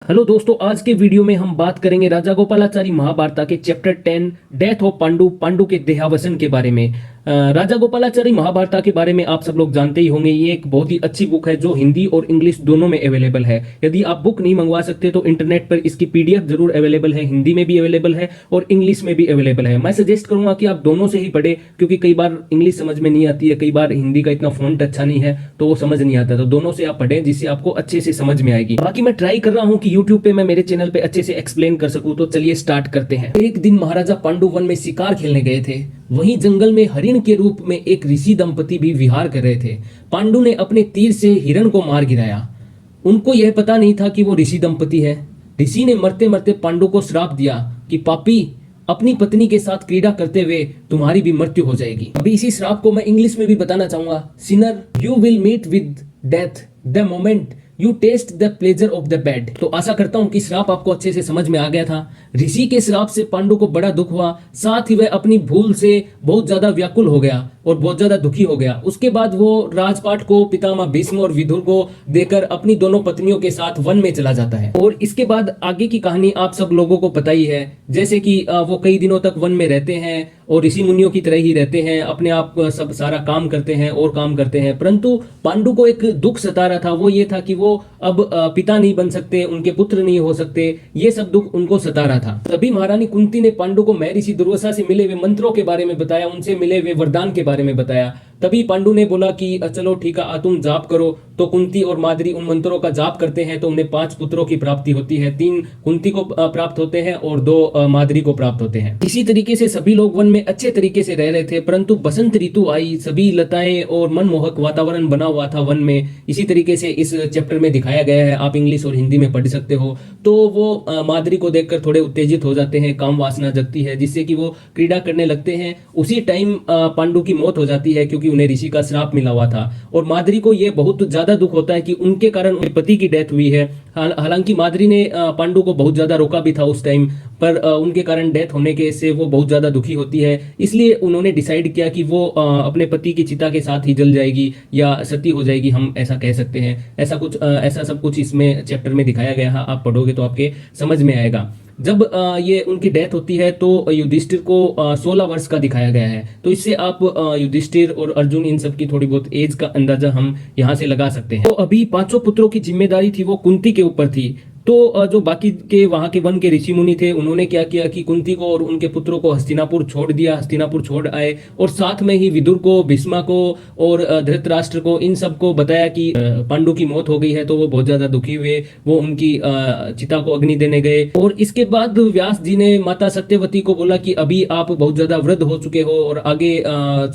Hello दोस्तों, आज के वीडियो में हम बात करेंगे राजा गोपालाचारी महाभारत के chapter 10 death of Pandu Pandu के देहावसन के बारे में। राजा गोपालाचारी महाभारत के बारे में आप सब लोग जानते ही होंगे। ये एक बहुत ही अच्छी बुक है जो हिंदी और इंग्लिश दोनों में अवेलेबल है। यदि आप बुक नहीं मंगवा सकते तो इंटरनेट पर इसकी पीडीएफ जरूर अवेलेबल है, हिंदी में भी अवेलेबल है और इंग्लिश में भी अवेलेबल है। मैं सजेस्ट करूंगा कि आप दोनों से ही पढ़े, क्योंकि कई बार इंग्लिश समझ में नहीं आती है, कई बार हिंदी का इतना फॉन्ट अच्छा नहीं है तो वो समझ नहीं आता। तो दोनों से आप पढ़ें जिससे आपको अच्छे से समझ में आएगी। बाकी मैं ट्राई कर रहा हूँ कि यूट्यूब पे मैं मेरे चैनल पे अच्छे से एक्सप्लेन कर सकूं। तो चलिए स्टार्ट करते हैं। एक दिन महाराजा पांडु वन में शिकार खेलने गए थे। वहीं जंगल में हरिण के रूप में एक ऋषि दंपति भी विहार कर रहे थे। पांडु ने अपने तीर से हिरण को मार गिराया। उनको यह पता नहीं था कि वो ऋषि दंपति है। ऋषि ने मरते मरते पांडु को श्राप दिया कि पापी, अपनी पत्नी के साथ क्रीड़ा करते हुए तुम्हारी भी मृत्यु हो जाएगी। अभी इसी श्राप को मैं इंग्लिश में भी बताना चाहूंगा। Sinner, you will meet with death the moment you taste the pleasure of the bed. तो आशा करता हूं कि श्राप आपको अच्छे से समझ में आ गया था। ऋषि के श्राप से पांडु को बड़ा दुख हुआ, साथ ही वह अपनी भूल से बहुत ज्यादा व्याकुल हो गया और बहुत ज्यादा दुखी हो गया। उसके बाद वो राजपाट को पितामह भीष्म और विदुर को देकर अपनी दोनों पत्नियों के साथ वन में चला जाता है। और इसके बाद आगे की कहानी आप सब लोगों को पता ही है। जैसे कि वो कई दिनों तक वन में रहते हैं और ऋषि मुनियों की तरह ही रहते हैं, अपने आप सब सारा काम करते हैं और काम करते हैं। परंतु पांडु को एक दुख सता रहा था। वो ये था कि वो अब पिता नहीं बन सकते, उनके पुत्र नहीं हो सकते। ये सब दुख उनको सता रहा था। तभी महारानी कुंती ने पांडु को महर्षि दुर्वासा से मिले हुए मंत्रों के बारे में बताया, उनसे मिले हुए वरदान के बारे में बताया। तभी पांडु ने बोला कि चलो ठीक है, तुम जाप करो। तो कुंती और माद्री उन मंत्रों का जाप करते हैं तो उन्हें 5 पुत्रों की प्राप्ति होती है। 3 कुंती को प्राप्त होते हैं और 2 माद्री को प्राप्त होते हैं। इसी तरीके से सभी लोग वन में अच्छे तरीके से रह रहे थे। परंतु बसंत ऋतु आई, सभी लताएं और मनमोहक वातावरण बना हुआ था वन में। इसी तरीके से इस चैप्टर में दिखाया गया है। आप इंग्लिश और हिंदी में पढ़ सकते हो। तो वो माद्री को देखकर थोड़े उत्तेजित हो जाते हैं, काम वासना जगती है जिससे कि वो क्रीड़ा करने लगते हैं। उसी टाइम पांडु की मौत हो जाती है क्योंकि उन्हें ऋषि का श्राप मिला हुआ था। और माद्री को यह बहुत ज्यादा दुख होता है कि उनके कारण उनके पति की डेथ हुई है। हालांकि माद्री ने पांडु को बहुत ज्यादा रोका भी था उस टाइम पर, उनके कारण डेथ होने के से वो बहुत ज्यादा दुखी होती है। इसलिए उन्होंने डिसाइड किया कि वो अपने पति की चिता के साथ ही जल जाएगी या सती हो जाएगी, हम ऐसा कह सकते हैं। ऐसा सब कुछ इसमें चैप्टर में दिखाया गया है। आप पढ़ोगे तो आपके समझ में आएगा। जब ये उनकी डेथ होती है तो युधिष्ठिर को 16 वर्ष का दिखाया गया है। तो इससे आप युधिष्ठिर और अर्जुन इन सब की थोड़ी बहुत एज का अंदाजा हम यहाँ से लगा सकते हैं। तो अभी 5 पुत्रों की जिम्मेदारी थी वो कुंती के ऊपर थी। तो जो बाकी के वहां के वन के ऋषि मुनि थे उन्होंने क्या किया कि कुंती को और उनके पुत्रों को हस्तिनापुर छोड़ दिया, हस्तिनापुर छोड़ आए। और साथ में ही विदुर को, भीष्मा को और धृतराष्ट्र को, इन सबको बताया कि पांडु की मौत हो गई है। तो वो बहुत ज्यादा दुखी हुए, वो उनकी चिता को अग्नि देने गए। और इसके बाद व्यास जी ने माता सत्यवती को बोला कि अभी आप बहुत ज्यादा वृद्ध हो चुके हो और आगे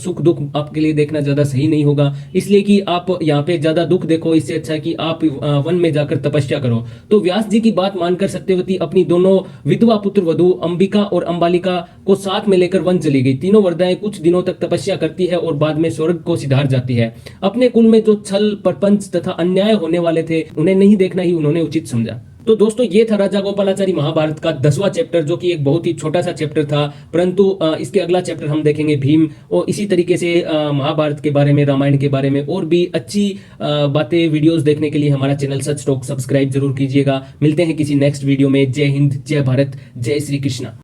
सुख दुख आपके लिए देखना ज्यादा सही नहीं होगा, इसलिए कि आप यहाँ पे ज्यादा दुख देखो, इससे अच्छा कि आप वन में जाकर तपस्या करो। तो व्यास जी की बात मानकर सत्यवती अपनी दोनों विधवा पुत्र वधु अंबिका और अंबालिका को साथ में लेकर वन चली गई। तीनों वरदाएं कुछ दिनों तक तपस्या करती है और बाद में स्वर्ग को सिधार जाती है। अपने कुल में जो छल, प्रपंच तथा अन्याय होने वाले थे उन्हें नहीं देखना ही उन्होंने उचित समझा। तो दोस्तों, ये था राजा गोपालाचारी महाभारत का 10वां चैप्टर, जो कि एक बहुत ही छोटा सा चैप्टर था। परंतु इसके अगला चैप्टर हम देखेंगे भीम। और इसी तरीके से महाभारत के बारे में, रामायण के बारे में और भी अच्छी बातें, वीडियोस देखने के लिए हमारा चैनल सच टॉक सब्सक्राइब जरूर कीजिएगा। मिलते हैं किसी नेक्स्ट वीडियो में। जय हिंद, जय भारत, जय श्री कृष्णा।